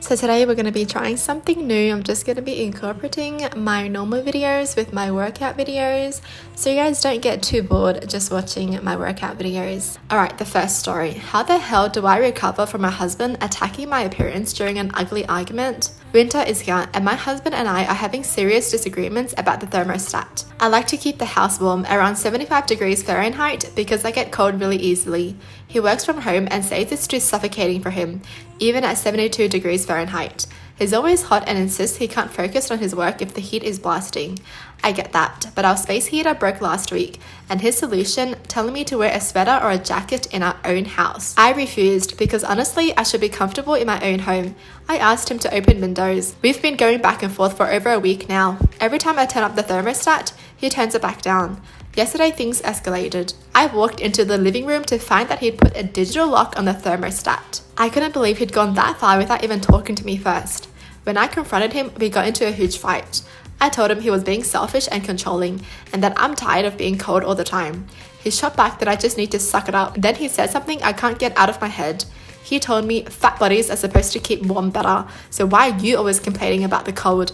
So today we're going to be trying something new. I'm just going to be incorporating my normal videos with my workout videos so you guys don't get too bored just watching my workout videos. Alright, the first story. How the hell do I recover from my husband attacking my appearance during an ugly argument? Winter is here and my husband and I are having serious disagreements about the thermostat. I like to keep the house warm around 75 degrees Fahrenheit because I get cold really easily. He works from home and says it's too suffocating for him, even at 72 degrees Fahrenheit. He's always hot and insists he can't focus on his work if the heat is blasting. I get that, but our space heater broke last week, and his solution, telling me to wear a sweater or a jacket in our own house. I refused because honestly, I should be comfortable in my own home. I asked him to open windows. We've been going back and forth for over a week now. Every time I turn up the thermostat, he turns it back down. Yesterday, things escalated. I walked into the living room to find that he'd put a digital lock on the thermostat. I couldn't believe he'd gone that far without even talking to me first. When I confronted him, we got into a huge fight. I told him he was being selfish and controlling, and that I'm tired of being cold all the time. He shot back that I just need to suck it up. Then he said something I can't get out of my head. He told me fat bodies are supposed to keep warm better, so why are you always complaining about the cold?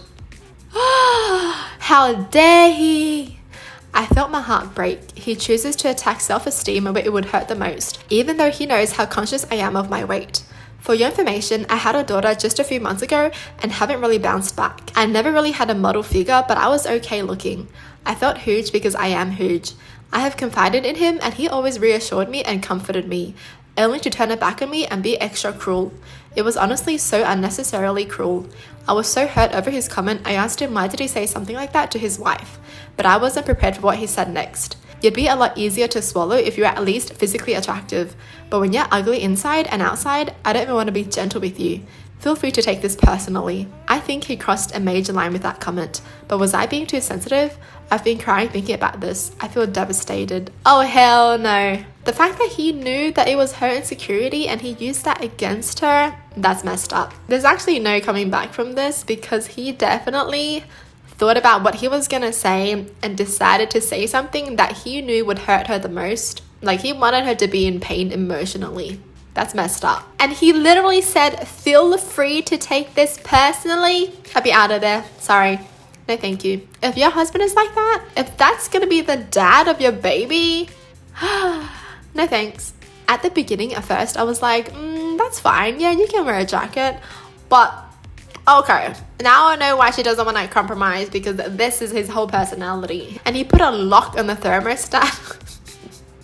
How dare he! I felt my heart break. He chooses to attack self-esteem where it would hurt the most, even though he knows how conscious I am of my weight. For your information, I had a daughter just a few months ago and haven't really bounced back. I never really had a model figure, but I was okay looking. I felt huge because I am huge. I have confided in him and he always reassured me and comforted me, only to turn it back on me and be extra cruel. It was honestly so unnecessarily cruel. I was so hurt over his comment, I asked him why did he say something like that to his wife, but I wasn't prepared for what he said next. You'd be a lot easier to swallow if you're at least physically attractive, but when you're ugly inside and outside, I don't even want to be gentle with you. Feel free to take this personally. I think he crossed a major line with that comment, but was I being too sensitive? I've been crying thinking about this. I feel devastated. Oh hell no. The fact that he knew that it was her insecurity and he used that against her, that's messed up. There's actually no coming back from this because he definitely thought about what he was gonna say and decided to say something that he knew would hurt her the most. Like he wanted her to be in pain emotionally. That's messed up. And he literally said, feel free to take this personally. I'll be out of there. Sorry. No thank you. If your husband is like that, if that's gonna be the dad of your baby, no thanks. At the beginning, at first, I was like, that's fine. Yeah, you can wear a jacket. But, okay. Now I know why she doesn't want to compromise because this is his whole personality. And he put a lock on the thermostat.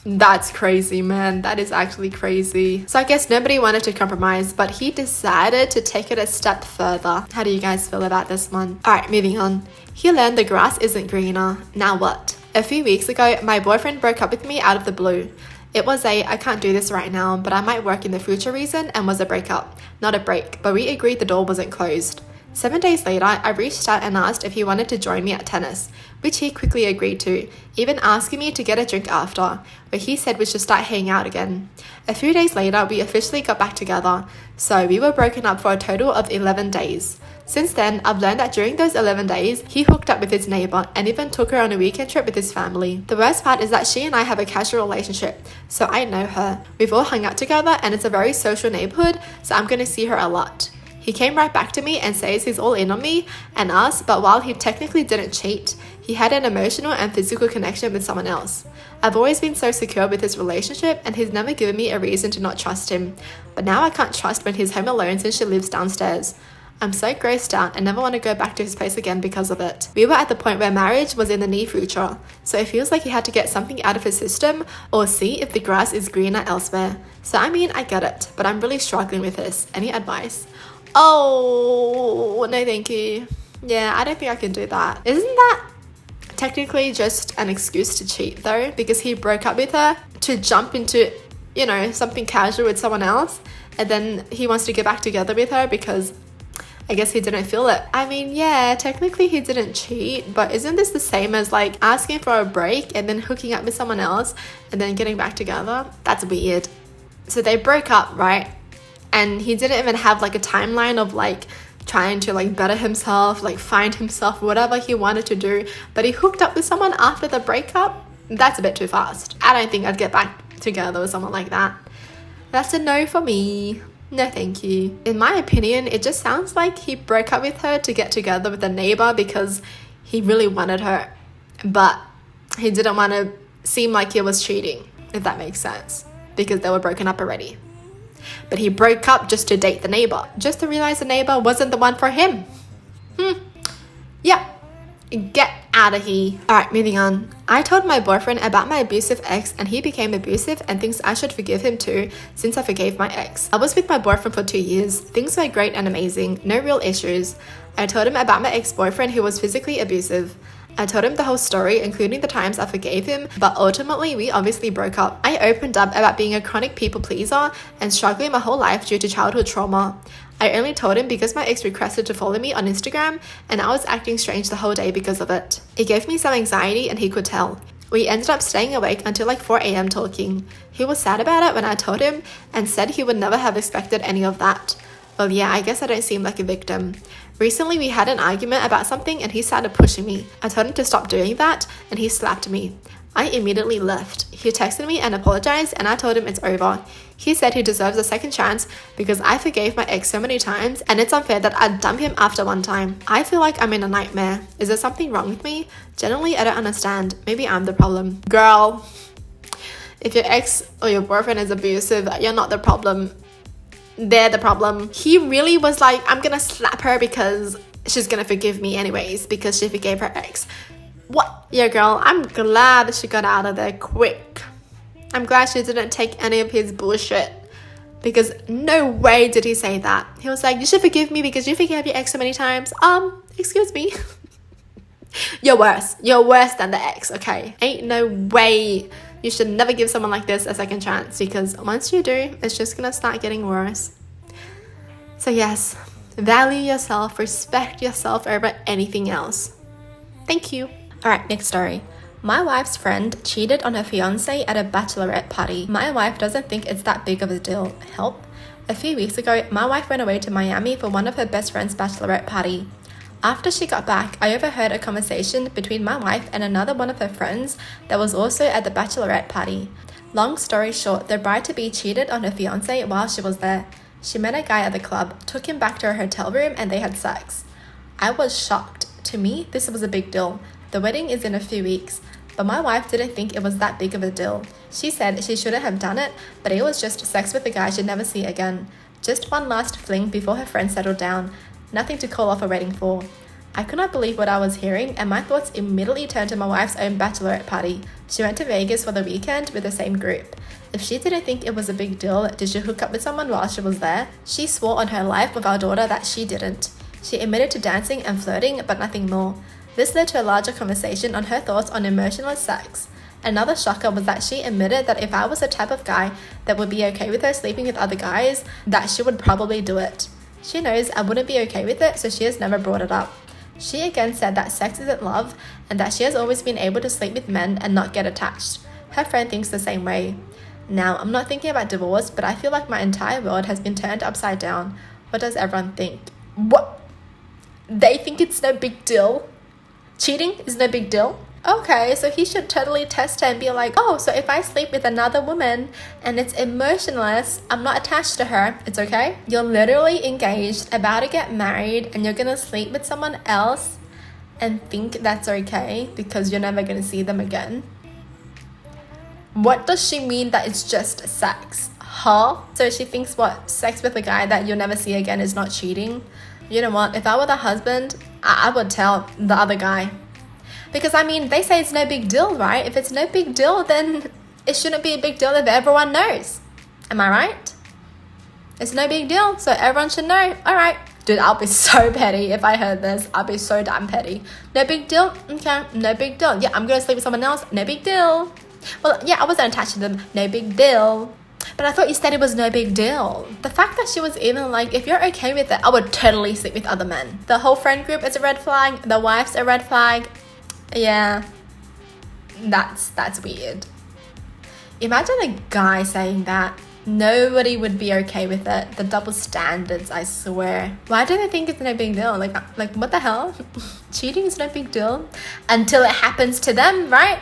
That's crazy, man. That is actually crazy. So I guess nobody wanted to compromise, but he decided to take it a step further. How do you guys feel about this one? Alright, moving on. He learned the grass isn't greener. Now what? A few weeks ago, my boyfriend broke up with me out of the blue. It was I can't do this right now, but I might work in the future reason and was a breakup. Not a break, but we agreed the door wasn't closed. 7 days later, I reached out and asked if he wanted to join me at tennis, which he quickly agreed to, even asking me to get a drink after, where he said we should start hanging out again. A few days later, we officially got back together, so we were broken up for a total of 11 days. Since then, I've learned that during those 11 days, he hooked up with his neighbor and even took her on a weekend trip with his family. The worst part is that she and I have a casual relationship, so I know her. We've all hung out together and it's a very social neighborhood, so I'm going to see her a lot. He came right back to me and says he's all in on me and us, but while he technically didn't cheat, he had an emotional and physical connection with someone else. I've always been so secure with his relationship and he's never given me a reason to not trust him. But now I can't trust when he's home alone since she lives downstairs. I'm so grossed out and never want to go back to his place again because of it. We were at the point where marriage was in the near future, so it feels like he had to get something out of his system or see if the grass is greener elsewhere. So I mean, I get it, but I'm really struggling with this. Any advice? Oh, no thank you. Yeah, I don't think I can do that. Isn't that technically just an excuse to cheat though? Because he broke up with her to jump into, something casual with someone else. And then he wants to get back together with her because I guess he didn't feel it. I mean, yeah, technically he didn't cheat, but isn't this the same as like asking for a break and then hooking up with someone else and then getting back together? That's weird. So they broke up, right? And he didn't even have like a timeline of like trying to like better himself, like find himself, whatever he wanted to do. But he hooked up with someone after the breakup. That's a bit too fast. I don't think I'd get back together with someone like that. That's a no for me. No, thank you. In my opinion, it just sounds like he broke up with her to get together with a neighbor because he really wanted her, but he didn't want to seem like he was cheating, if that makes sense, because they were broken up already. But he broke up just to date the neighbor, just to realize the neighbor wasn't the one for him. Yeah. Get out of here. Alright, moving on. I told my boyfriend about my abusive ex and he became abusive and thinks I should forgive him too since I forgave my ex. I was with my boyfriend for 2 years. Things were great and amazing. No real issues. I told him about my ex-boyfriend who was physically abusive. I told him the whole story, including the times I forgave him, but ultimately we obviously broke up. I opened up about being a chronic people pleaser and struggling my whole life due to childhood trauma. I only told him because my ex requested to follow me on Instagram and I was acting strange the whole day because of it. It gave me some anxiety and he could tell. We ended up staying awake until like 4 a.m. talking. He was sad about it when I told him and said he would never have expected any of that. Well, yeah, I guess I don't seem like a victim. Recently, we had an argument about something and he started pushing me. I told him to stop doing that and he slapped me. I immediately left. He texted me and apologized and I told him it's over. He said he deserves a second chance because I forgave my ex so many times and it's unfair that I'd dump him after one time. I feel like I'm in a nightmare. Is there something wrong with me? Generally, I don't understand. Maybe I'm the problem. Girl, if your ex or your boyfriend is abusive, you're not the problem. They're the problem. He really was like, I'm gonna slap her because she's gonna forgive me anyways because she forgave her ex. What? Yeah, girl, I'm glad she got out of there quick. I'm glad she didn't take any of his bullshit because no way did he say that. He was like, you should forgive me because you forgave your ex so many times. Excuse me. You're worse. You're worse than the ex, okay? Ain't no way. You should never give someone like this a second chance because once you do, it's just gonna start getting worse. So yes, value yourself, respect yourself over anything else. Thank you. Alright, next story. My wife's friend cheated on her fiance at a bachelorette party. My wife doesn't think it's that big of a deal. Help. A few weeks ago, my wife went away to Miami for one of her best friend's bachelorette party. After she got back, I overheard a conversation between my wife and another one of her friends that was also at the bachelorette party. Long story short, the bride-to-be cheated on her fiance while she was there. She met a guy at the club, took him back to her hotel room, and they had sex. I was shocked. To me, this was a big deal. The wedding is in a few weeks, but my wife didn't think it was that big of a deal. She said she shouldn't have done it, but it was just sex with a guy she'd never see again. Just one last fling before her friend settled down. Nothing to call off a wedding for. I could not believe what I was hearing, and my thoughts immediately turned to my wife's own bachelorette party. She went to Vegas for the weekend with the same group. If she didn't think it was a big deal, did she hook up with someone while she was there? She swore on her life with our daughter that she didn't. She admitted to dancing and flirting, but nothing more. This led to a larger conversation on her thoughts on emotionless sex. Another shocker was that she admitted that if I was the type of guy that would be okay with her sleeping with other guys, that she would probably do it. She knows I wouldn't be okay with it, so she has never brought it up. She again said that sex isn't love and that she has always been able to sleep with men and not get attached. Her friend thinks the same way. Now, I'm not thinking about divorce, but I feel like my entire world has been turned upside down. What does everyone think? What? They think it's no big deal? Cheating is no big deal? Okay, so he should totally test her and be like, oh, so if I sleep with another woman and it's emotionless, I'm not attached to her, it's okay? You're literally engaged, about to get married, and you're gonna sleep with someone else and think that's okay because you're never gonna see them again? What does she mean that it's just sex? Huh? So she thinks what, sex with a guy that you'll never see again is not cheating? You know what, if I were the husband, I would tell the other guy. Because I mean, they say it's no big deal, right? If it's no big deal, then it shouldn't be a big deal if everyone knows. Am I right? It's no big deal, so everyone should know. Alright. Dude, I'll be so petty if I heard this. I'll be so damn petty. No big deal? Okay, no big deal. Yeah, I'm gonna sleep with someone else. No big deal. Well, yeah, I wasn't attached to them. No big deal. But I thought you said it was no big deal. The fact that she was even like, if you're okay with it, I would totally sleep with other men. The whole friend group is a red flag. The wife's a red flag. Yeah, that's weird. Imagine a guy saying that. Nobody would be okay with it. The double standards, I swear. Why do they think it's no big deal? Like what the hell? Cheating is no big deal until it happens to them, right?